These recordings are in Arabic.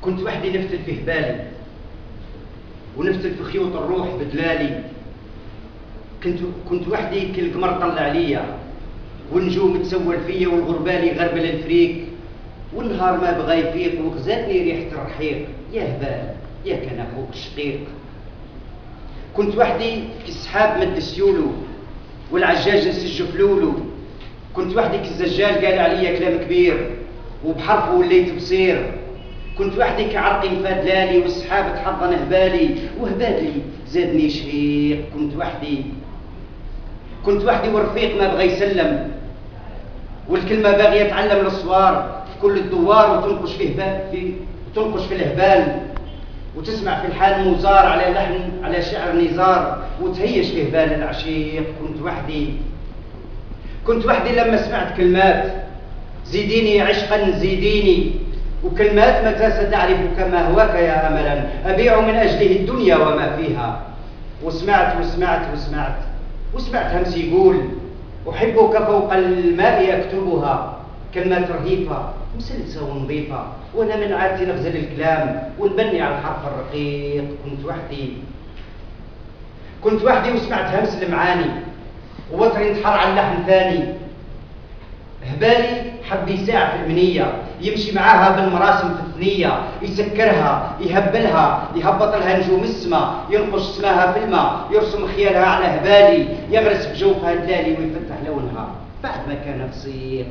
كنت وحدي نفتل في هبالي ونفتل في خيوط الروح بدلالي. كنت وحدي كل قمر طلع عليا والنجوم تسول فيا والغربال يغربل الفريق، والنهار ما بغى يفيق وغزاتني ريحة الرحيق. يا هبال يا كان اخوك الشقيق. كنت وحدي في السحاب مد سيولو والعجاج نسج فلولو. كنت وحدي كالزجاج قال عليا كلام كبير وبحرفه وليت بصير. كنت وحدي كعرقي مفاد لالي والسحاب تحضن هبالي وهبالي زادني شهيق. كنت وحدي ورفيق ما بغى يسلم والكلمة باغية تعلم الأصوار في كل الدوار وتنقش في الهبال وتسمع في الحال موزار على لحن على شعر نزار وتهيش في هبال العشيق. كنت وحدي لما سمعت كلمات زيديني عشقا زيديني، وكلمات متى ستعرف كما هواك يا أملا أبيع من أجله الدنيا وما فيها. وسمعت همس يقول أحبك فوق الماء أكتبها، كلمات رهيفة مسلسة ونظيفة وأنا من عادتي نغزل الكلام ونبني على الحرف الرقيق. كنت وحدي وسمعت همس المعاني ووتري انتحر على اللحن ثاني. هبالي حب يساع في المنية يمشي معاها بالمراسم في الثنية، يسكرها يهبلها يهبط لها نجوم السما، ينقش اسمها في الماء، يرسم خيالها على هبالي، يغرس بجوفها دلالي ويفتح لونها بعد ما كان فصيح.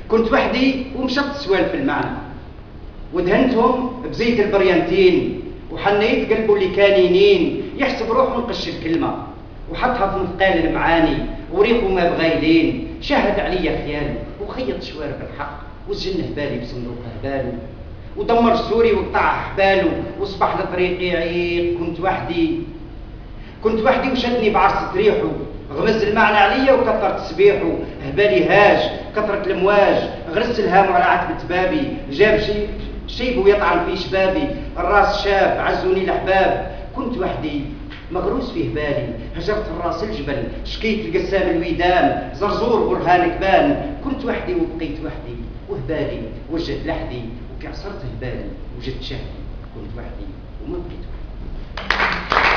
كنت وحدي ومشط سوالف المعنى ودهنتهم بزيت البريانتين وحنيت قلبه اللي كانينين يحسب روحه نقش الكلمة وحطها في مثقال المعاني وريقه ما بغايلين. شاهد عليا خياله وخيط شوارب الحق وسجن هبالي بصندوق هباله ودمر سوري وقطع حباله وصبح لطريقي يعيق. كنت وحدي وشدني بعرصة ريحه غمز المعنى عليا وكثرت سبيحه. هبالي هاج كثرت الامواج غرس الهام على عتبة بابي، جاب شيبه يطعن في شبابي، الراس شاب عزوني الاحباب. كنت وحدي مغروس في هبالي هجرت الراس الجبل شكيت القسام الويدان زرزور برهان كبان. كنت وحدي وبقيت وحدي وهبالي وجد لحدي وكعصرت هبالي وجدت شهدي. كنت وحدي وما بقيت وحدي.